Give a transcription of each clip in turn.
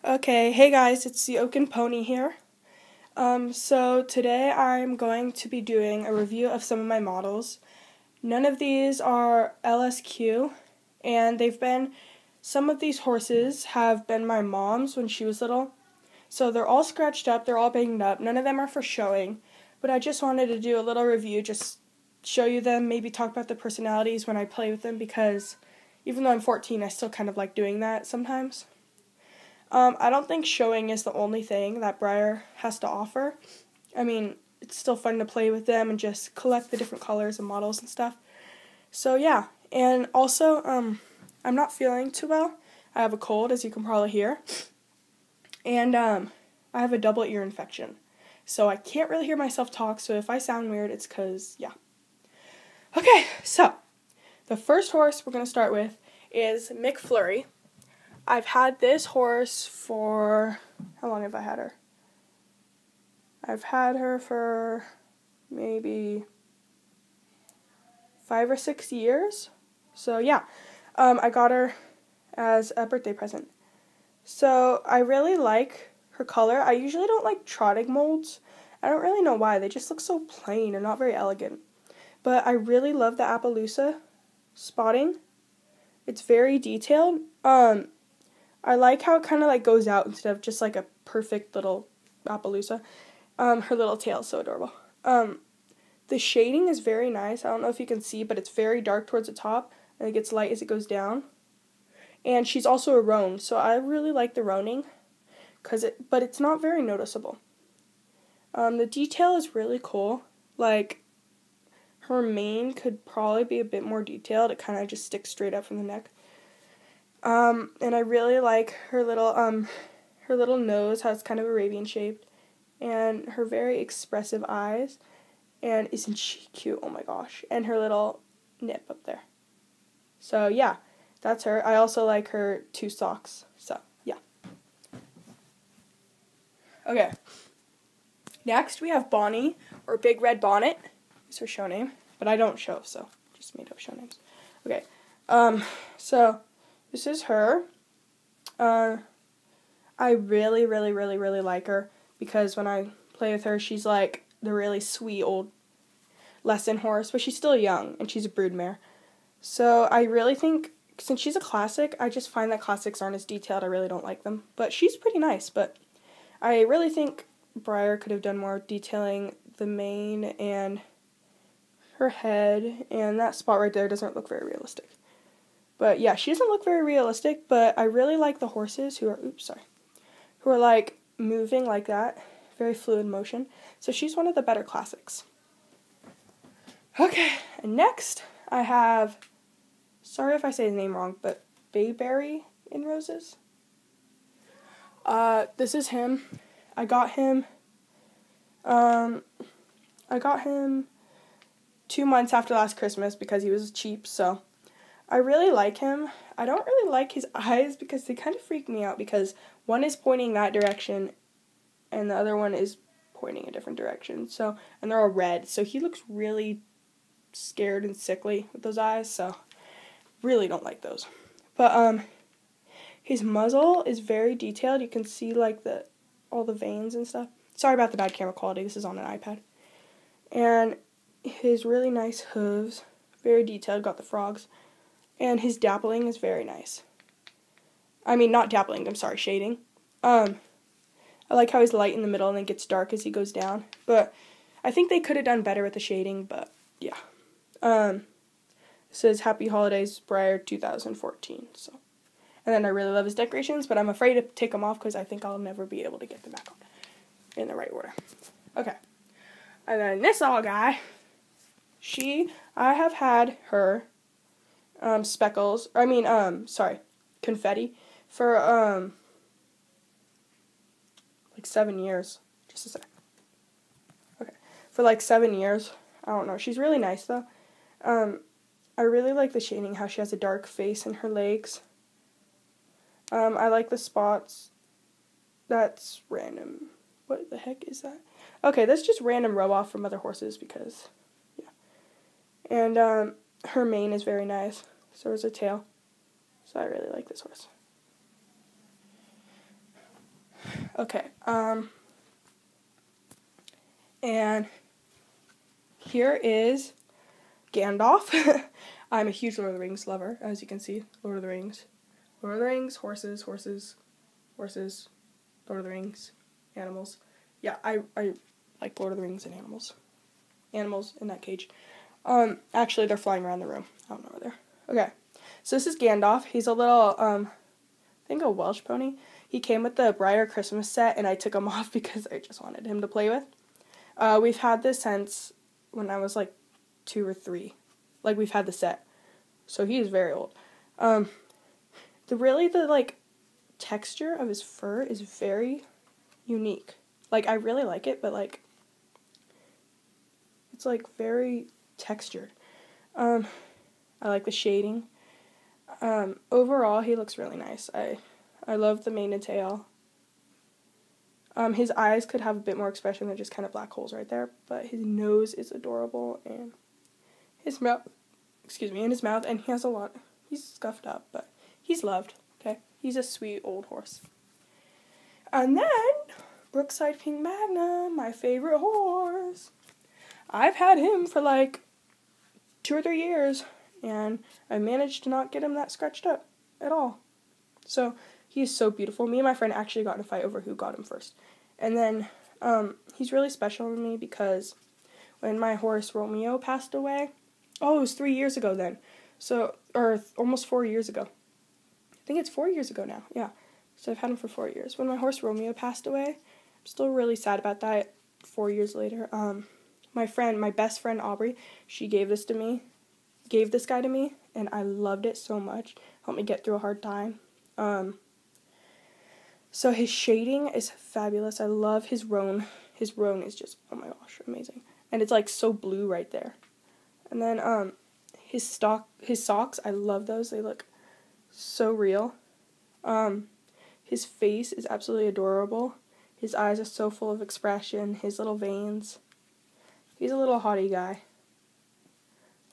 Okay, hey guys, it's the Oaken Pony here. So today I'm going to be doing a review of some of my models. None of these are LSQ, and some of these horses have been my mom's when she was little. So they're all scratched up, they're all banged up, none of them are for showing, but I just wanted to do a little review, just show you them, maybe talk about the personalities when I play with them, because even though I'm 14, I still kind of like doing that sometimes. I don't think showing is the only thing that Breyer has to offer. I mean, it's still fun to play with them and just collect the different colors and models and stuff. So yeah, and also, I'm not feeling too well. I have a cold, as you can probably hear, and I have a double ear infection. So I can't really hear myself talk, so if I sound weird, it's because, yeah. Okay, so the first horse we're going to start with is McFlurry. I've had this horse for, how long have I had her? I've had her for maybe 5 or 6 years. So yeah, I got her as a birthday present. So I really like her color. I usually don't like trotting molds. I don't really know why. They just look so plain and not very elegant. But I really love the Appaloosa spotting. It's very detailed. I like how it kind of like goes out instead of just like a perfect little Appaloosa. Her little tail is so adorable. The shading is very nice. I don't know if you can see, but it's very dark towards the top, and it gets light as it goes down. And she's also a roan, so I really like the roaning, but it's not very noticeable. The detail is really cool. Like, her mane could probably be a bit more detailed. It kind of just sticks straight up from the neck. And I really like her little nose has kind of Arabian shaped, and her very expressive eyes, and isn't she cute? Oh my gosh. And her little nip up there. So yeah, that's her. I also like her 2 socks, so yeah. Okay. Next we have Bonnie, or Big Red Bonnet, is her show name, but I don't show, so just made up show names. Okay, so this is her. I really, really, really, really like her because when I play with her, she's like the really sweet old lesson horse, but she's still young and she's a broodmare. So I really think, since she's a classic, I just find that classics aren't as detailed. I really don't like them, but she's pretty nice. But I really think Breyer could have done more detailing the mane and her head, and that spot right there doesn't look very realistic. But yeah, she doesn't look very realistic, but I really like the horses who are like moving like that, very fluid motion. So she's one of the better classics. Okay, and next I have, sorry if I say his name wrong, but Bayberry in Roses. This is him. I got him 2 months after last Christmas because he was cheap, so I really like him. I don't really like his eyes because they kind of freak me out because one is pointing that direction and the other one is pointing a different direction. So, and they're all red. So he looks really scared and sickly with those eyes. So really don't like those. But his muzzle is very detailed. You can see like all the veins and stuff. Sorry about the bad camera quality. This is on an iPad. And his really nice hooves, very detailed, got the frogs. And his dappling is very nice. I mean, not dappling, I'm sorry, shading. I like how he's light in the middle and then gets dark as he goes down. But I think they could have done better with the shading, but yeah. This is Happy Holidays Breyer 2014. So, and then I really love his decorations, but I'm afraid to take them off because I think I'll never be able to get them back on in the right order. Okay. And then this little guy, I have had her confetti for like 7 years. Just a sec. Okay. For like 7 years. I don't know. She's really nice though. I really like the shading, how she has a dark face in her legs. I like the spots. That's random. What the heck is that? Okay, that's just random rub off from other horses because, yeah. And her mane is very nice. So is her tail. So I really like this horse. Okay, and here is Gandalf. I'm a huge Lord of the Rings lover, as you can see. Lord of the Rings. Lord of the Rings, horses, horses, horses, Lord of the Rings, animals. Yeah, I like Lord of the Rings and animals. Animals in that cage. Actually, they're flying around the room. I don't know where they're. Okay, so this is Gandalf. He's a little, I think a Welsh pony. He came with the Breyer Christmas set, and I took him off because I just wanted him to play with. We've had this since when I was like 2 or 3. Like, we've had the set. So he is very old. The like texture of his fur is very unique. Like, I really like it, but like it's like very textured. I like the shading. Overall he looks really nice. I love the mane and tail. His eyes could have a bit more expression than just kind of black holes right there, but his nose is adorable, and his mouth, and he has a lot, he's scuffed up, but he's loved, okay? He's a sweet old horse. And then, Brookside Pink Magnum, my favorite horse. I've had him for like 2 or 3 years, and I managed to not get him that scratched up at all. So, he is so beautiful. Me and my friend actually got in a fight over who got him first. And then, he's really special to me because when my horse Romeo passed away, it was 3 years ago then. So, or almost 4 years ago. I think it's 4 years ago now, yeah. So I've had him for 4 years. When my horse Romeo passed away, I'm still really sad about that 4 years later. My best friend Aubrey, she gave this guy to me, and I loved it so much. Helped me get through a hard time. So his shading is fabulous. I love his roan. His roan is just, oh my gosh, amazing. And it's like so blue right there. And then his socks, I love those. They look so real. His face is absolutely adorable. His eyes are so full of expression. His little veins. He's a little haughty guy.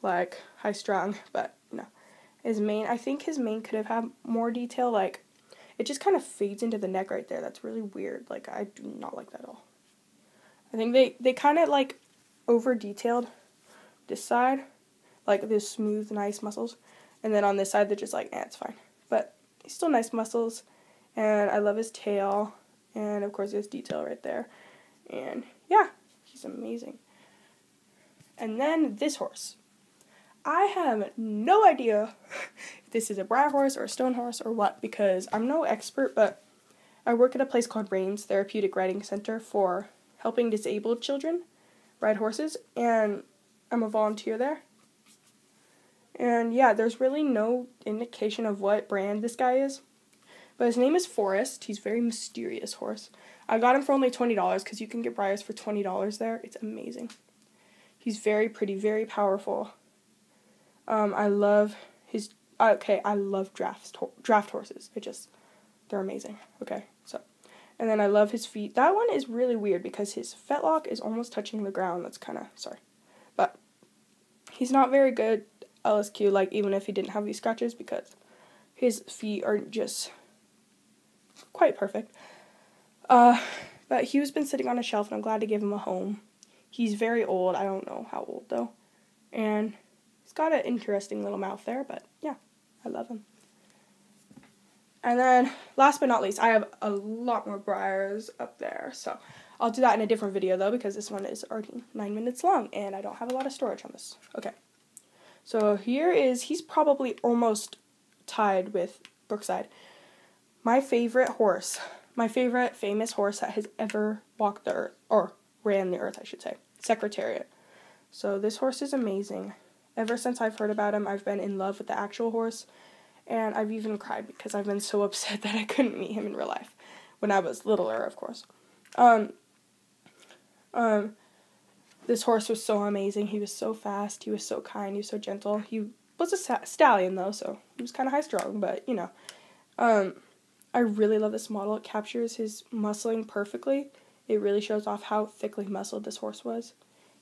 Like, high strung, but no. His mane, I think his mane could have had more detail. Like, it just kind of fades into the neck right there. That's really weird. Like, I do not like that at all. I think they kind of, like, over-detailed this side. Like, this smooth, nice muscles. And then on this side, they're just like, it's fine. But he's still nice muscles. And I love his tail. And, of course, his detail right there. And, yeah, he's amazing. And then this horse. I have no idea if this is a Breyer horse or a stone horse or what, because I'm no expert, but I work at a place called Rains Therapeutic Riding Center for helping disabled children ride horses, and I'm a volunteer there. And yeah, there's really no indication of what brand this guy is, but his name is Forrest. He's a very mysterious horse. I got him for only $20 because you can get Breyers for $20 there. It's amazing. He's very pretty, very powerful. I love his, I love draft horses. They're amazing. Okay, so, and then I love his feet. That one is really weird because his fetlock is almost touching the ground. That's kind of, sorry. But he's not very good LSQ, like, even if he didn't have these scratches, because his feet are just quite perfect. But he's been sitting on a shelf, and I'm glad to give him a home. He's very old. I don't know how old, though. And he's got an interesting little mouth there, but yeah, I love him. And then, last but not least, I have a lot more Breyers up there, so I'll do that in a different video, though, because this one is already 9 minutes long, and I don't have a lot of storage on this. Okay, so he's probably almost tied with Brookside. My favorite horse, my favorite famous horse that has ever walked the earth, or ran the earth, I should say, Secretariat. So this horse is amazing. Ever since I've heard about him, I've been in love with the actual horse, and I've even cried because I've been so upset that I couldn't meet him in real life, when I was littler, of course. This horse was so amazing. He was so fast, he was so kind, he was so gentle. He was a stallion, though, so he was kind of high-strung, but, you know. I really love this model. It captures his muscling perfectly. It really shows off how thickly muscled this horse was.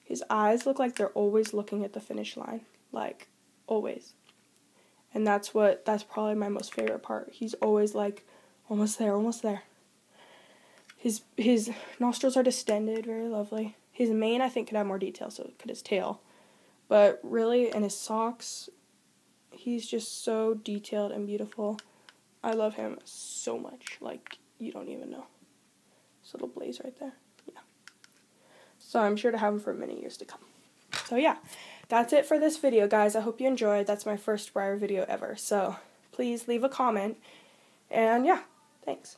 His eyes look like they're always looking at the finish line. Like, always. And that's probably my most favorite part. He's always like, almost there, almost there. His nostrils are distended, very lovely. His mane, I think, could have more detail, so could his tail. But really, in his socks, he's just so detailed and beautiful. I love him so much. Like, you don't even know. This little blaze right there. Yeah. So I'm sure to have him for many years to come. So yeah, that's it for this video, guys. I hope you enjoyed. That's my first Breyer video ever. So please leave a comment. And yeah, thanks.